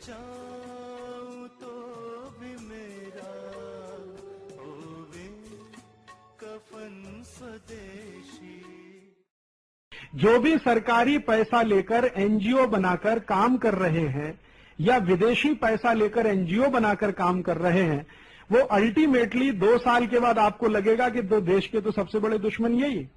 जाऊं तो भी मेरा होवे कफन स्वदेशी। जो भी सरकारी पैसा लेकर एनजीओ बनाकर काम कर रहे हैं या विदेशी पैसा लेकर एनजीओ बनाकर काम कर रहे हैं, वो अल्टीमेटली 2 साल के बाद आपको लगेगा कि दो देश के तो सबसे बड़े दुश्मन यही,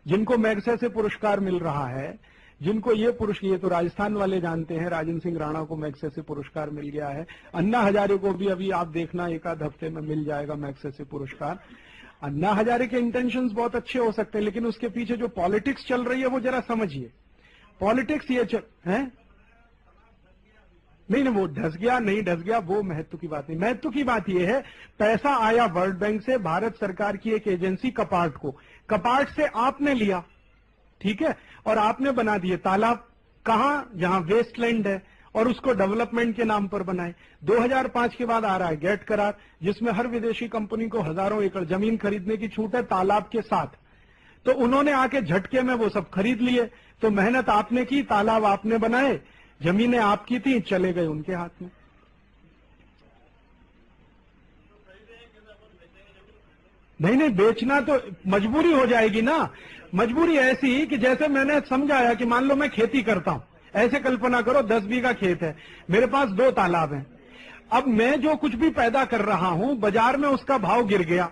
जिनको मैग्सेसे पुरस्कार मिल रहा है, जिनको ये तो राजस्थान वाले जानते हैं, राजन सिंह राणा को मैग्सेसे पुरस्कार मिल गया है। अन्ना हजारे को भी अभी आप देखना एक आध हफ्ते में मिल जाएगा मैग्सेसे पुरस्कार। अन्ना हजारे के इंटेंशंस बहुत अच्छे हो सकते हैं, लेकिन उसके पीछे जो पॉलिटिक्स चल रही है वो जरा समझिए। पॉलिटिक्स ये है नहीं, वो ढस गया नहीं ढस गया वो महत्व की बात नहीं। महत्व की बात यह है, पैसा आया वर्ल्ड बैंक से, भारत सरकार की एक एजेंसी कपाट को, कपाट से आपने लिया, ठीक है, और आपने बना दिए तालाब, कहां, जहां वेस्टलैंड है, और उसको डेवलपमेंट के नाम पर बनाए। 2005 के बाद आ रहा है गेट करार, जिसमें हर विदेशी कंपनी को हजारों एकड़ जमीन खरीदने की छूट है तालाब के साथ। तो उन्होंने आके झटके में वो सब खरीद लिए। तो मेहनत आपने की, तालाब आपने बनाए, जमीनें आपकी थी, चले गए उनके हाथ में। नहीं, बेचना तो मजबूरी हो जाएगी ना। मजबूरी ऐसी कि जैसे मैंने समझाया कि मान लो मैं खेती करता हूं, ऐसे कल्पना करो 10 बीघा खेत है, मेरे पास 2 तालाब हैं। अब मैं जो कुछ भी पैदा कर रहा हूं, बाजार में उसका भाव गिर गया,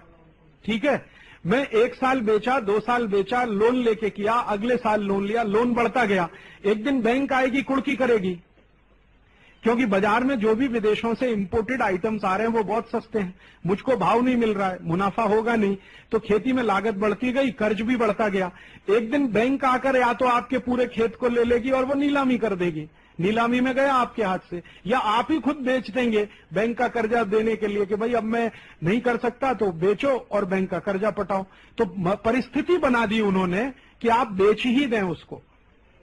ठीक है, मैं 1 साल बेचा, 2 साल बेचा, लोन लेके किया, अगले साल लोन लिया, लोन बढ़ता गया। एक दिन बैंक आएगी, कुड़की करेगी, क्योंकि बाजार में जो भी विदेशों से इंपोर्टेड आइटम्स आ रहे हैं वो बहुत सस्ते हैं, मुझको भाव नहीं मिल रहा है, मुनाफा होगा नहीं, तो खेती में लागत बढ़ती गई, कर्ज भी बढ़ता गया। एक दिन बैंक आकर या तो आपके पूरे खेत को ले लेगी और वो नीलामी कर देगी, नीलामी में गया आपके हाथ से, या आप ही खुद बेच देंगे बैंक का कर्जा देने के लिए कि भाई अब मैं नहीं कर सकता तो बेचो और बैंक का कर्जा पटाओ। तो परिस्थिति बना दी उन्होंने कि आप बेच ही दें उसको,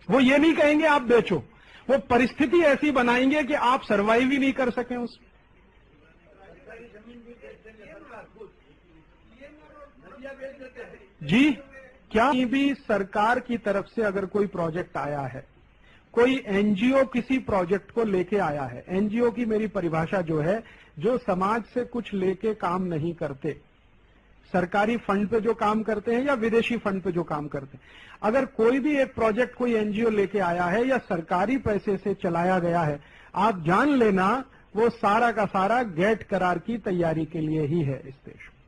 वो ये नहीं कहेंगे आप बेचो, वो परिस्थिति ऐसी बनाएंगे कि आप सरवाइव ही नहीं कर सकें उसमें। जी, क्या भी सरकार की तरफ से अगर कोई प्रोजेक्ट आया है, कोई एनजीओ किसी प्रोजेक्ट को लेके आया है, एनजीओ की मेरी परिभाषा जो है, जो समाज से कुछ लेके काम नहीं करते, सरकारी फंड पे जो काम करते हैं या विदेशी फंड पे जो काम करते हैं, अगर कोई भी एक प्रोजेक्ट कोई एनजीओ लेके आया है या सरकारी पैसे से चलाया गया है, आप जान लेना वो सारा का सारा गेट करार की तैयारी के लिए ही है इस देश में।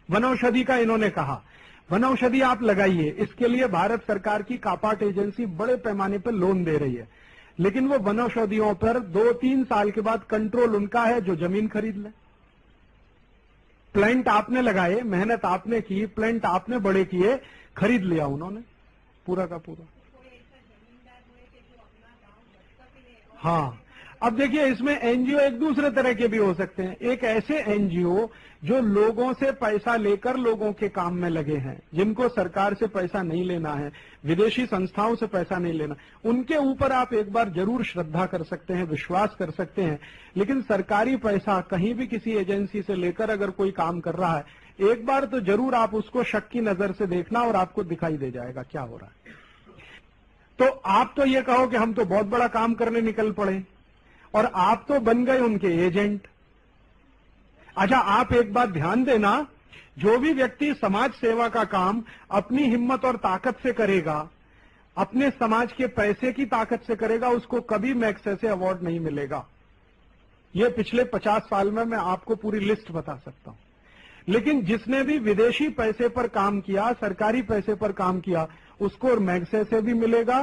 वनौषधि का इन्होंने कहा, वनौषधि आप लगाइए, इसके लिए भारत सरकार की कापाट एजेंसी बड़े पैमाने पर लोन दे रही है, लेकिन वो वनौषधियों पर 2-3 साल के बाद कंट्रोल उनका है जो जमीन खरीद ले। प्लांट आपने लगाए, मेहनत आपने की, प्लांट आपने बड़े किए, खरीद लिया उन्होंने पूरा का पूरा। हाँ, अब देखिए इसमें एनजीओ एक दूसरे तरह के भी हो सकते हैं। एक ऐसे एनजीओ जो लोगों से पैसा लेकर लोगों के काम में लगे हैं, जिनको सरकार से पैसा नहीं लेना है, विदेशी संस्थाओं से पैसा नहीं लेना, उनके ऊपर आप एक बार जरूर श्रद्धा कर सकते हैं, विश्वास कर सकते हैं। लेकिन सरकारी पैसा कहीं भी किसी एजेंसी से लेकर अगर कोई काम कर रहा है, एक बार तो जरूर आप उसको शक की नजर से देखना और आपको दिखाई दे जाएगा क्या हो रहा है। तो आप तो ये कहो कि हम तो बहुत बड़ा काम करने निकल पड़े और आप तो बन गए उनके एजेंट। अच्छा, आप एक बात ध्यान देना, जो भी व्यक्ति समाज सेवा का काम अपनी हिम्मत और ताकत से करेगा, अपने समाज के पैसे की ताकत से करेगा, उसको कभी मैग्सेसे अवार्ड नहीं मिलेगा। ये पिछले 50 साल में मैं आपको पूरी लिस्ट बता सकता हूं। लेकिन जिसने भी विदेशी पैसे पर काम किया, सरकारी पैसे पर काम किया, उसको मैग्सेसे भी मिलेगा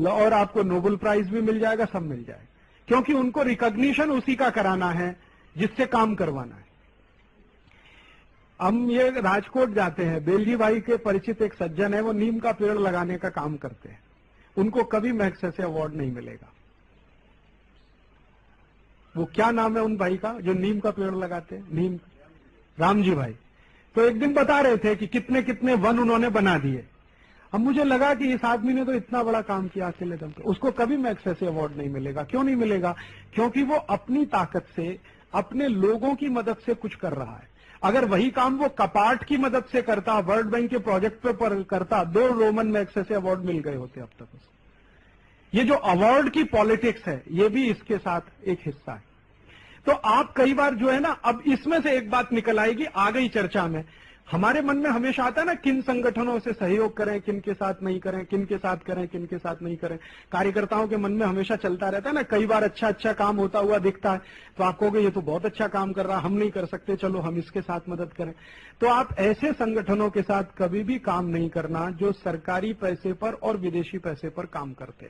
और आपको नोबेल प्राइज भी मिल जाएगा, सब मिल जाएगा, क्योंकि उनको रिकॉग्निशन उसी का कराना है जिससे काम करवाना है। हम ये राजकोट जाते हैं, बेलजी भाई के परिचित एक सज्जन है, वो नीम का पेड़ लगाने का काम करते हैं, उनको कभी मैग्सेसे अवार्ड नहीं मिलेगा। वो क्या नाम है उन भाई का जो नीम का पेड़ लगाते हैं, नीम, रामजी भाई। तो एक दिन बता रहे थे कि कितने कितने वन उन्होंने बना दिए। अब मुझे लगा कि इस आदमी ने तो इतना बड़ा काम किया अकेले दम पे, उसको कभी मैग्सेसे अवार्ड नहीं मिलेगा। क्यों नहीं मिलेगा? क्योंकि वो अपनी ताकत से, अपने लोगों की मदद से कुछ कर रहा है। अगर वही काम वो कपाट की मदद से करता, वर्ल्ड बैंक के प्रोजेक्ट पे करता, 2 रोमन मैग्सेसे अवार्ड मिल गए होते अब तक उसको। ये जो अवार्ड की पॉलिटिक्स है, ये भी इसके साथ एक हिस्सा है। तो आप कई बार जो है ना, अब इसमें से एक बात निकल आएगी, आ गई चर्चा में, हमारे मन में हमेशा आता है ना, किन संगठनों से सहयोग करें, किन के साथ नहीं करें, किन के साथ करें, किन के साथ नहीं करें। कार्यकर्ताओं के मन में हमेशा चलता रहता है ना, कई बार अच्छा अच्छा काम होता हुआ दिखता है तो आप कहोगे ये तो बहुत अच्छा काम कर रहा, हम नहीं कर सकते, चलो हम इसके साथ मदद करें। तो आप ऐसे संगठनों के साथ कभी भी काम नहीं करना जो सरकारी पैसे पर और विदेशी पैसे पर काम करते,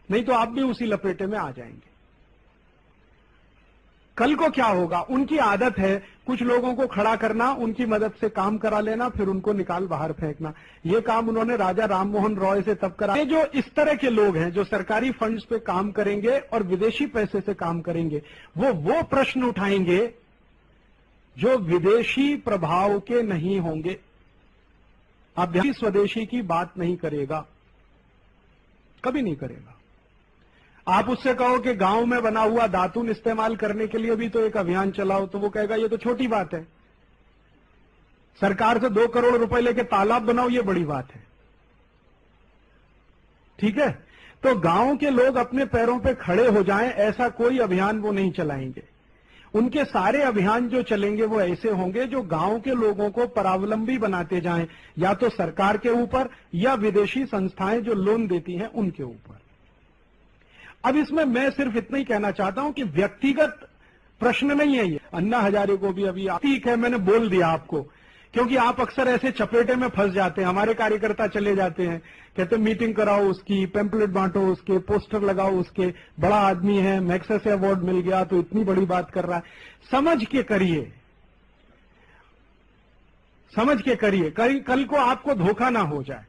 नहीं तो आप भी उसी लपेटे में आ जाएंगे। कल को क्या होगा, उनकी आदत है कुछ लोगों को खड़ा करना, उनकी मदद से काम करा लेना, फिर उनको निकाल बाहर फेंकना। ये काम उन्होंने राजा राममोहन रॉय से तब करा। ये जो इस तरह के लोग हैं जो सरकारी फंड्स पे काम करेंगे और विदेशी पैसे से काम करेंगे, वो प्रश्न उठाएंगे जो विदेशी प्रभाव के नहीं होंगे। अब स्वदेशी की बात नहीं करेगा, कभी नहीं करेगा। आप उससे कहो कि गांव में बना हुआ दातून इस्तेमाल करने के लिए भी तो एक अभियान चलाओ, तो वो कहेगा ये तो छोटी बात है। सरकार से 2 करोड़ रुपए लेके तालाब बनाओ, ये बड़ी बात है। ठीक है, तो गांव के लोग अपने पैरों पे खड़े हो जाएं, ऐसा कोई अभियान वो नहीं चलाएंगे। उनके सारे अभियान जो चलेंगे वो ऐसे होंगे जो गांव के लोगों को परावलंबी बनाते जाएं, या तो सरकार के ऊपर या विदेशी संस्थाएं जो लोन देती हैं उनके ऊपर। अब इसमें मैं सिर्फ इतना ही कहना चाहता हूं कि व्यक्तिगत प्रश्न नहीं है ये। अन्ना हजारे को भी अभी ठीक है, मैंने बोल दिया आपको, क्योंकि आप अक्सर ऐसे चपेटे में फंस जाते हैं। हमारे कार्यकर्ता चले जाते हैं, कहते मीटिंग कराओ उसकी, पैम्पलेट बांटो उसके, पोस्टर लगाओ उसके, बड़ा आदमी है, मैग्सेसे अवार्ड मिल गया तो इतनी बड़ी बात कर रहा है। समझ के करिए, समझ के करिए, कल को आपको धोखा ना हो जाए।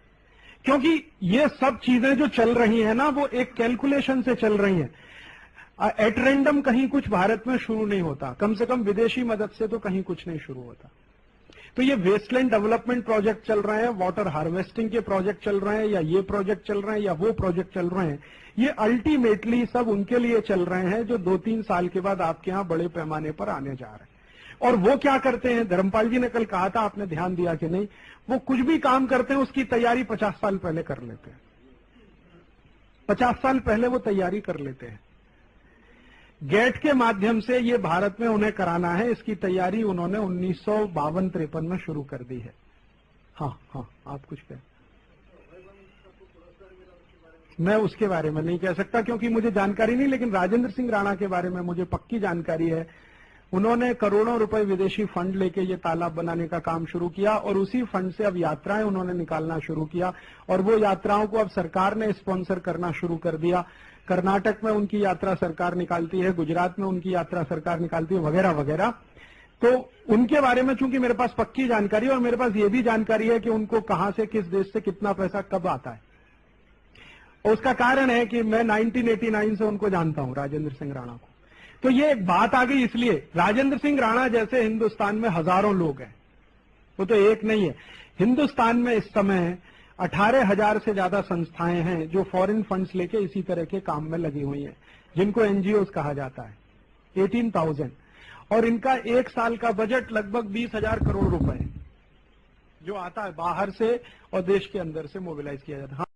क्योंकि ये सब चीजें जो चल रही हैं ना, वो एक कैलकुलेशन से चल रही हैं। एट रैंडम कहीं कुछ भारत में शुरू नहीं होता, कम से कम विदेशी मदद से तो कहीं कुछ नहीं शुरू होता। तो ये वेस्टलैंड डेवलपमेंट प्रोजेक्ट चल रहे हैं, वाटर हार्वेस्टिंग के प्रोजेक्ट चल रहे हैं, या ये प्रोजेक्ट चल रहे हैं, या वो प्रोजेक्ट चल रहे हैं, ये अल्टीमेटली सब उनके लिए चल रहे हैं जो 2-3 साल के बाद आपके यहां बड़े पैमाने पर आने जा रहे हैं। और वो क्या करते हैं, धर्मपाल जी ने कल कहा था, आपने ध्यान दिया कि नहीं, वो कुछ भी काम करते हैं उसकी तैयारी 50 साल पहले कर लेते हैं। 50 साल पहले वो तैयारी कर लेते हैं। गेट के माध्यम से ये भारत में उन्हें कराना है, इसकी तैयारी उन्होंने 1952-53 में शुरू कर दी है। हाँ हाँ, आप कुछ कहें। मैं उसके बारे में नहीं कह सकता क्योंकि मुझे जानकारी नहीं, लेकिन राजेंद्र सिंह राणा के बारे में मुझे पक्की जानकारी है। उन्होंने करोड़ों रुपए विदेशी फंड लेके ये तालाब बनाने का काम शुरू किया और उसी फंड से अब यात्राएं उन्होंने निकालना शुरू किया और वो यात्राओं को अब सरकार ने स्पॉन्सर करना शुरू कर दिया। कर्नाटक में उनकी यात्रा सरकार निकालती है, गुजरात में उनकी यात्रा सरकार निकालती है, वगैरह वगैरह। तो उनके बारे में चूंकि मेरे पास पक्की जानकारी है और मेरे पास ये भी जानकारी है कि उनको कहां से, किस देश से कितना पैसा कब आता है। और उसका कारण है कि मैं 1989 से उनको जानता हूं, राजेंद्र सिंह राणा को। तो ये एक बात आ गई, इसलिए राजेंद्र सिंह राणा जैसे हिंदुस्तान में हजारों लोग हैं, वो तो एक नहीं है। हिंदुस्तान में इस समय 18,000 से ज्यादा संस्थाएं हैं जो फॉरेन फंड्स लेके इसी तरह के काम में लगी हुई हैं, जिनको एनजीओ कहा जाता है। 18,000, और इनका एक साल का बजट लगभग 20,000 करोड़ रुपए जो आता है बाहर से और देश के अंदर से मोबिलाइज किया जाता है।